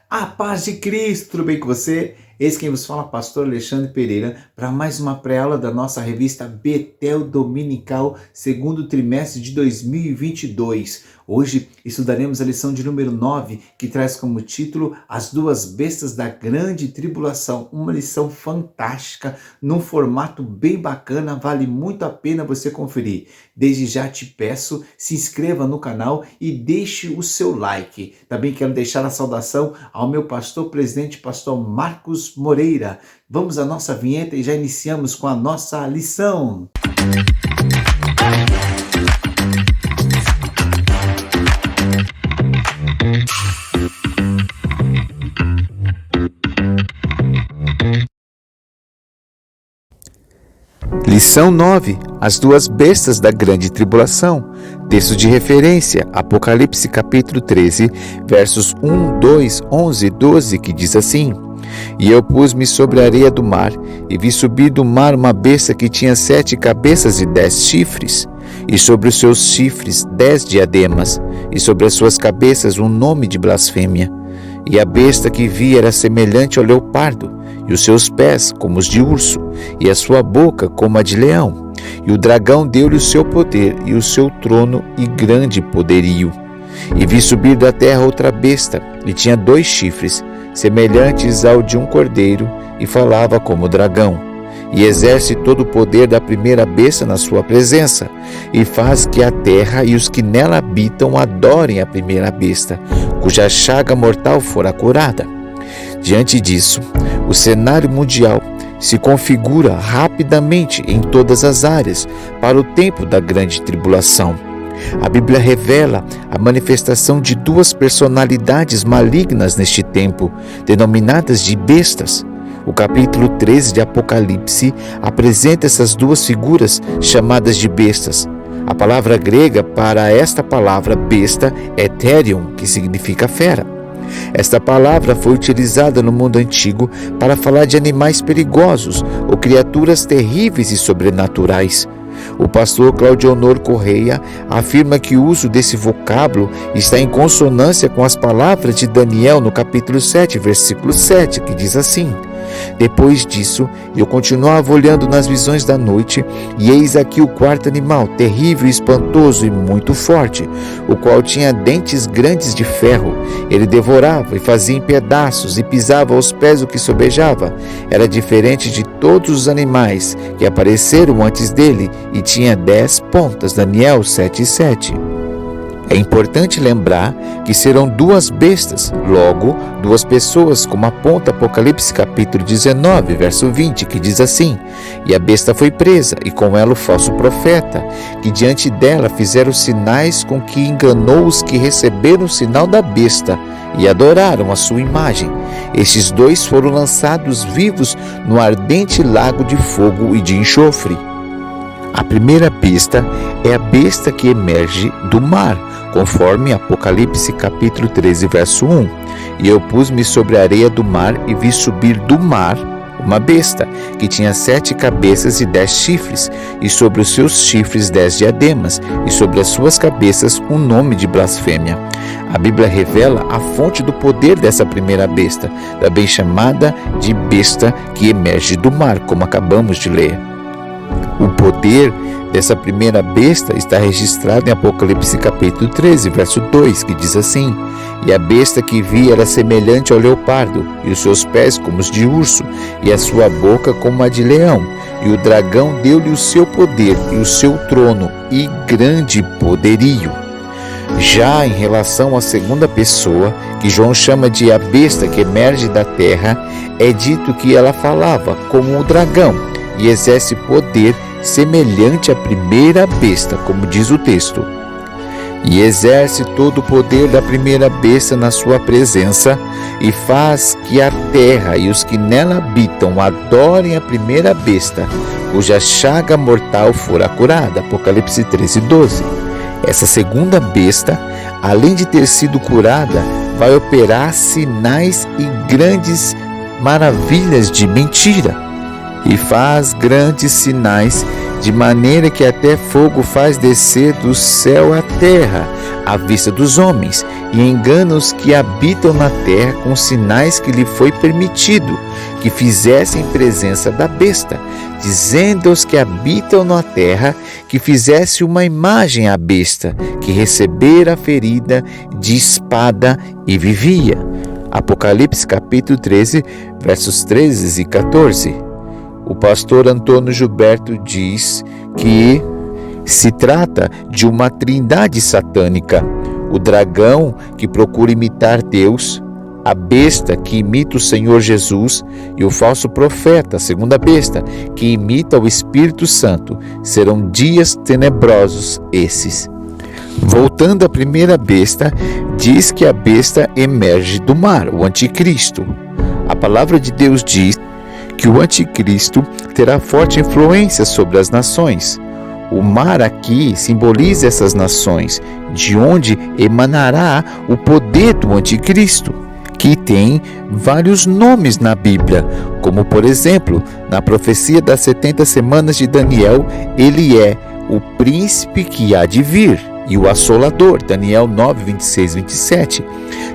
A paz de Cristo, tudo bem com você? Eis quem vos fala, pastor Alexandre Pereira, para mais uma pré-aula da nossa revista Betel Dominical, segundo trimestre de 2022. Hoje estudaremos a lição de número 9, que traz como título As Duas Bestas da Grande Tribulação. Uma lição fantástica, num formato bem bacana, vale muito a pena você conferir. Desde já te peço, se inscreva no canal e deixe o seu like. Também quero deixar a saudação ao meu pastor presidente, pastor Marcos Moreira. Vamos à nossa vinheta e já iniciamos com a nossa lição. Lição 9. As duas bestas da grande tribulação. Texto de referência, Apocalipse capítulo 13, versos 1, 2, 11 e 12, que diz assim: E eu pus-me sobre a areia do mar, e vi subir do mar uma besta que tinha 7 cabeças e 10 chifres, e sobre os seus chifres 10 diademas, e sobre as suas cabeças um nome de blasfêmia. E a besta que vi era semelhante ao leopardo, e os seus pés como os de urso, e a sua boca como a de leão. E o dragão deu-lhe o seu poder, e o seu trono e grande poderio. E vi subir da terra outra besta, e tinha 2 chifres, semelhantes ao de um cordeiro, e falava como dragão. E exerce todo o poder da primeira besta na sua presença, e faz que a terra e os que nela habitam adorem a primeira besta, cuja chaga mortal fora curada. Diante disso, o cenário mundial se configura rapidamente em todas as áreas para o tempo da grande tribulação. A Bíblia revela a manifestação de 2 personalidades malignas neste tempo, denominadas de bestas. O capítulo 13 de Apocalipse apresenta essas 2 figuras chamadas de bestas. A palavra grega para esta palavra besta é therion, que significa fera. Esta palavra foi utilizada no mundo antigo para falar de animais perigosos ou criaturas terríveis e sobrenaturais. O pastor Claudionor Correia afirma que o uso desse vocábulo está em consonância com as palavras de Daniel no capítulo 7, versículo 7, que diz assim: Depois disso, eu continuava olhando nas visões da noite, e eis aqui o 4º animal, terrível, espantoso e muito forte, o qual tinha dentes grandes de ferro. Ele devorava e fazia em pedaços, e pisava aos pés o que sobejava. Era diferente de todos os animais que apareceram antes dele, e tinha 10 pontas. Daniel 7:7. É importante lembrar que serão 2 bestas, logo 2 pessoas, como aponta Apocalipse capítulo 19, verso 20, que diz assim: E a besta foi presa, e com ela o falso profeta, que diante dela fizeram sinais com que enganou os que receberam o sinal da besta e adoraram a sua imagem. Estes 2 foram lançados vivos no ardente lago de fogo e de enxofre. A primeira besta é a besta que emerge do mar, conforme Apocalipse capítulo 13, verso 1. E eu pus-me sobre a areia do mar e vi subir do mar uma besta, que tinha 7 cabeças e 10 chifres, e sobre os seus chifres 10 diademas, e sobre as suas cabeças um nome de blasfêmia. A Bíblia revela a fonte do poder dessa primeira besta, também chamada de besta que emerge do mar, como acabamos de ler. O poder dessa primeira besta está registrado em Apocalipse capítulo 13, verso 2, que diz assim: E a besta que vi era semelhante ao leopardo, e os seus pés como os de urso, e a sua boca como a de leão. E o dragão deu-lhe o seu poder e o seu trono e grande poderio. Já em relação à segunda pessoa, que João chama de a besta que emerge da terra, é dito que ela falava como o dragão e exerce poder semelhante à primeira besta, como diz o texto. E exerce todo o poder da primeira besta na sua presença, e faz que a terra e os que nela habitam adorem a primeira besta, cuja chaga mortal fora curada. Apocalipse 13, 12. Essa segunda besta, além de ter sido curada, vai operar sinais e grandes maravilhas de mentira. e faz grandes sinais, de maneira que até fogo faz descer do céu à terra, à vista dos homens, e engana os que habitam na terra com sinais que lhe foi permitido, que fizessem presença da besta, dizendo aos que habitam na terra que fizesse uma imagem à besta, que recebera a ferida de espada e vivia. Apocalipse capítulo 13, versos 13 e 14. O pastor Antônio Gilberto diz que se trata de uma trindade satânica: o dragão, que procura imitar Deus, a besta, que imita o Senhor Jesus, e o falso profeta, a segunda besta, que imita o Espírito Santo. Serão dias tenebrosos esses. Voltando à primeira besta, diz que a besta emerge do mar, o anticristo. A palavra de Deus diz que o anticristo terá forte influência sobre as nações. O mar aqui simboliza essas nações, de onde emanará o poder do anticristo, que tem vários nomes na Bíblia, como por exemplo, na profecia das 70 semanas de Daniel, ele é o príncipe que há de vir e o assolador, Daniel 9, 26, 27.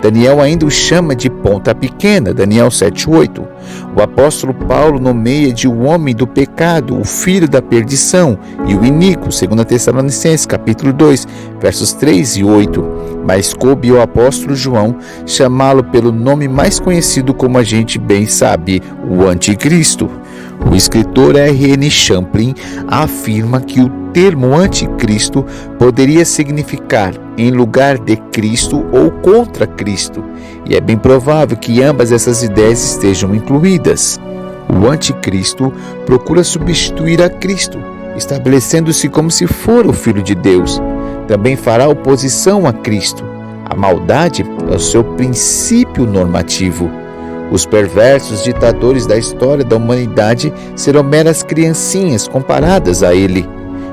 Daniel ainda o chama de ponta pequena, Daniel 7, 8. O apóstolo Paulo nomeia de o homem do pecado, o filho da perdição e o iníquo, 2 Tessalonicenses capítulo 2, versos 3 e 8. Mas coube ao apóstolo João chamá-lo pelo nome mais conhecido, como a gente bem sabe, o anticristo. O escritor R.N. Champlin afirma que o termo anticristo poderia significar em lugar de Cristo ou contra Cristo, e é bem provável que ambas essas ideias estejam incluídas. O anticristo procura substituir a Cristo, estabelecendo-se como se for o Filho de Deus. Também fará oposição a Cristo. A maldade é o seu princípio normativo. Os perversos ditadores da história da humanidade serão meras criancinhas comparadas a ele.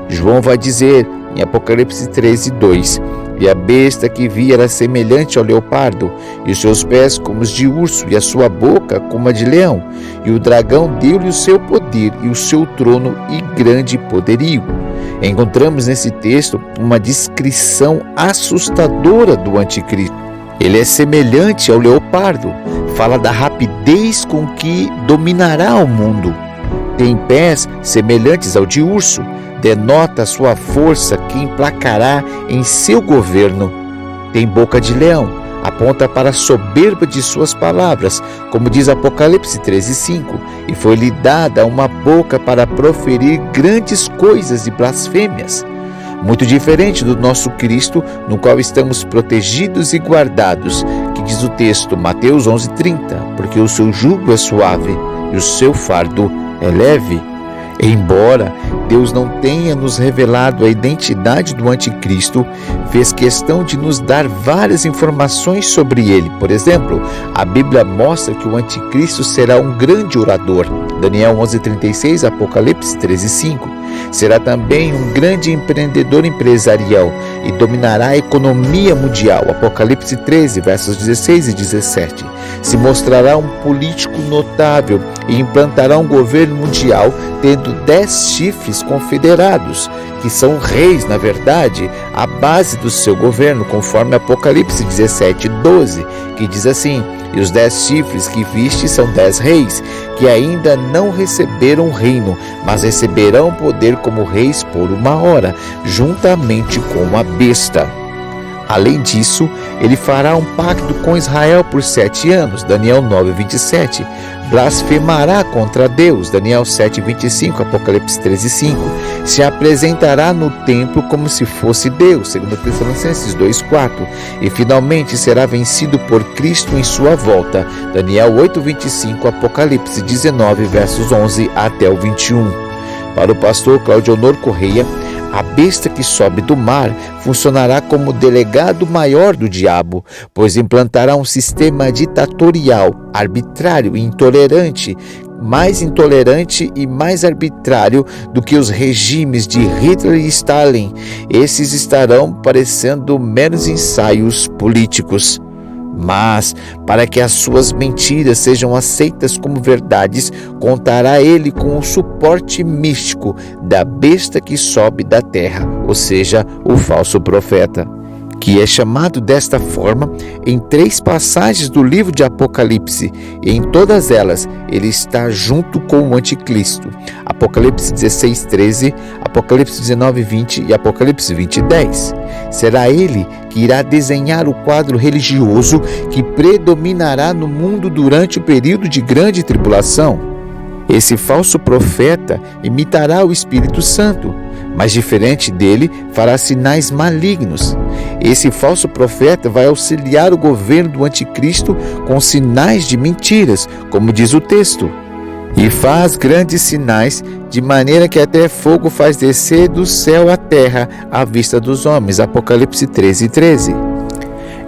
João vai dizer em Apocalipse 13, 2: E a besta que vi era semelhante ao leopardo, e os seus pés como os de urso, e a sua boca como a de leão. E o dragão deu-lhe o seu poder e o seu trono e grande poderio. Encontramos nesse texto uma descrição assustadora do anticristo. Ele é semelhante ao leopardo, fala da rapidez com que dominará o mundo. Tem pés semelhantes ao de urso, denota a sua força que emplacará em seu governo. Tem boca de leão, aponta para a soberba de suas palavras, como diz Apocalipse 13:5, e foi-lhe dada uma boca para proferir grandes coisas e blasfêmias. Muito diferente do nosso Cristo, no qual estamos protegidos e guardados, que diz o texto, Mateus 11:30, porque o seu jugo é suave e o seu fardo é leve. Embora Deus não tenha nos revelado a identidade do anticristo, fez questão de nos dar várias informações sobre ele. Por exemplo, a Bíblia mostra que o anticristo será um grande orador, Daniel 11:36, Apocalipse 13:5. Será também um grande empreendedor empresarial e dominará a economia mundial, Apocalipse 13, versos 16 e 17. Se mostrará um político notável e implantará um governo mundial, tendo 10 chifres confederados, que são reis, na verdade, a base do seu governo, conforme Apocalipse 17, 12, que diz assim: E os 10 chifres que viste são 10 reis, que ainda não receberam reino, mas receberão poder como reis por uma hora, juntamente com a besta. Além disso, ele fará um pacto com Israel por 7 anos, Daniel 9:27. Blasfemará contra Deus, Daniel 7:25, Apocalipse 13:5. Se apresentará no templo como se fosse Deus, 2 Tessalonicenses 2:4. E finalmente será vencido por Cristo em sua volta, Daniel 8:25, Apocalipse 19, versos 11 até o 21. Para o pastor Cláudio Honor Correia, a besta que sobe do mar funcionará como delegado maior do diabo, pois implantará um sistema ditatorial, arbitrário e intolerante, mais intolerante e mais arbitrário do que os regimes de Hitler e Stalin. Esses estarão parecendo meros ensaios políticos. Mas, para que as suas mentiras sejam aceitas como verdades, contará ele com o suporte místico da besta que sobe da terra, ou seja, o falso profeta, que é chamado desta forma em 3 passagens do livro de Apocalipse, e em todas elas ele está junto com o anticristo. Apocalipse 16:13, Apocalipse 19:20 e Apocalipse 20:10. Será ele que irá desenhar o quadro religioso que predominará no mundo durante o período de grande tribulação. Esse falso profeta imitará o Espírito Santo, mas diferente dele, fará sinais malignos. Esse falso profeta vai auxiliar o governo do anticristo com sinais de mentiras, como diz o texto. E faz grandes sinais, de maneira que até fogo faz descer do céu à terra à vista dos homens. Apocalipse 13:13.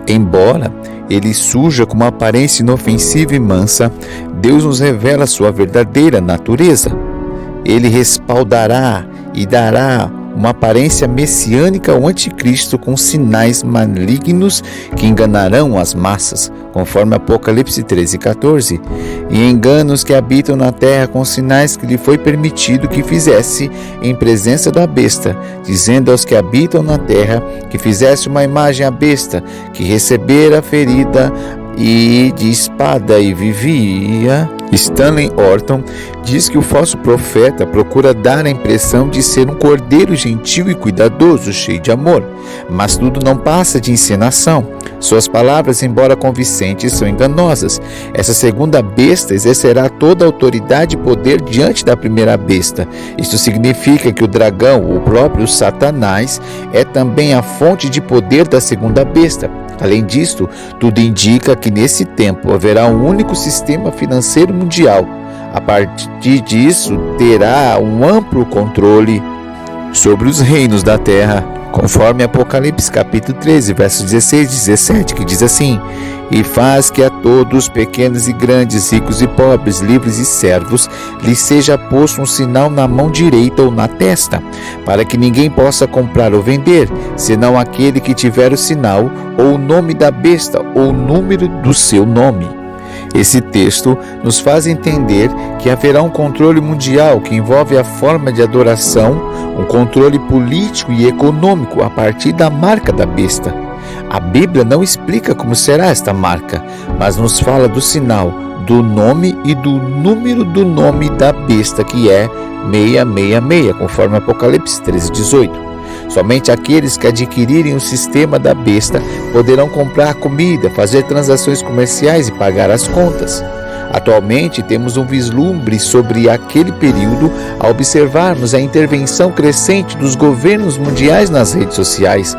Embora ele surja com uma aparência inofensiva e mansa, Deus nos revela sua verdadeira natureza. Ele respaldará e dará uma aparência messiânica ao anticristo com sinais malignos que enganarão as massas, conforme Apocalipse 13:14, e enganos que habitam na terra com sinais que lhe foi permitido que fizesse em presença da besta, dizendo aos que habitam na terra que fizesse uma imagem à besta, que recebera ferida e de espada e vivia. Stanley Orton diz que o falso profeta procura dar a impressão de ser um cordeiro gentil e cuidadoso, cheio de amor, mas tudo não passa de encenação. Suas palavras, embora convincentes, são enganosas. Essa segunda besta exercerá toda a autoridade e poder diante da primeira besta. Isso significa que o dragão, o próprio Satanás, é também a fonte de poder da segunda besta. Além disto, tudo indica que nesse tempo haverá um único sistema financeiro mundial. A partir disso, terá um amplo controle sobre os reinos da terra, conforme Apocalipse capítulo 13, versos 16 e 17, que diz assim: e faz que a todos, pequenos e grandes, ricos e pobres, livres e servos, lhes seja posto um sinal na mão direita ou na testa, para que ninguém possa comprar ou vender, senão aquele que tiver o sinal, ou o nome da besta, ou o número do seu nome. Esse texto nos faz entender que haverá um controle mundial que envolve a forma de adoração, um controle político e econômico a partir da marca da besta. A Bíblia não explica como será esta marca, mas nos fala do sinal, do nome e do número do nome da besta, que é 666, conforme Apocalipse 13:18. Somente aqueles que adquirirem o sistema da besta poderão comprar comida, fazer transações comerciais e pagar as contas. Atualmente temos um vislumbre sobre aquele período ao observarmos a intervenção crescente dos governos mundiais nas redes sociais,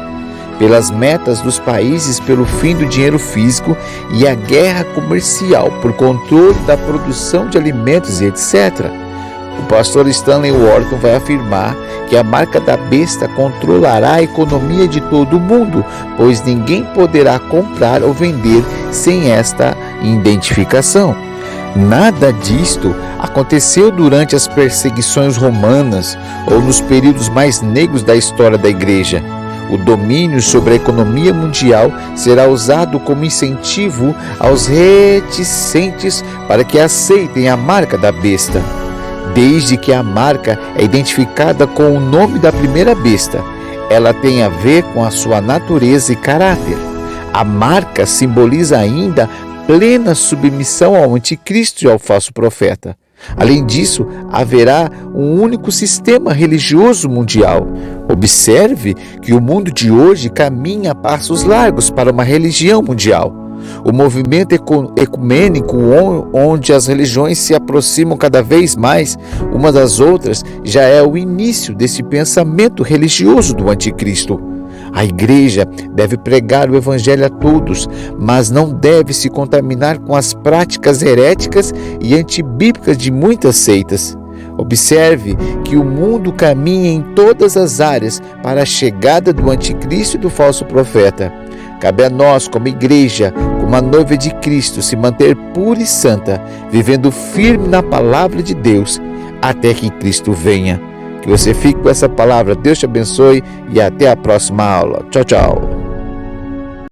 pelas metas dos países pelo fim do dinheiro físico e a guerra comercial por controle da produção de alimentos e etc. O pastor Stanley Orton vai afirmar que a marca da besta controlará a economia de todo o mundo, pois ninguém poderá comprar ou vender sem esta identificação. Nada disto aconteceu durante as perseguições romanas ou nos períodos mais negros da história da igreja. O domínio sobre a economia mundial será usado como incentivo aos reticentes para que aceitem a marca da besta. Desde que a marca é identificada com o nome da primeira besta, ela tem a ver com a sua natureza e caráter. A marca simboliza ainda plena submissão ao anticristo e ao falso profeta. Além disso, haverá um único sistema religioso mundial. Observe que o mundo de hoje caminha a passos largos para uma religião mundial. O movimento ecumênico, onde as religiões se aproximam cada vez mais umas das outras, já é o início desse pensamento religioso do anticristo. A igreja deve pregar o evangelho a todos, mas não deve se contaminar com as práticas heréticas e antibíblicas de muitas seitas. Observe que o mundo caminha em todas as áreas para a chegada do anticristo e do falso profeta. Cabe a nós, como igreja, como a noiva de Cristo, se manter pura e santa, vivendo firme na palavra de Deus, até que Cristo venha. Que você fique com essa palavra. Deus te abençoe e até a próxima aula. Tchau, tchau.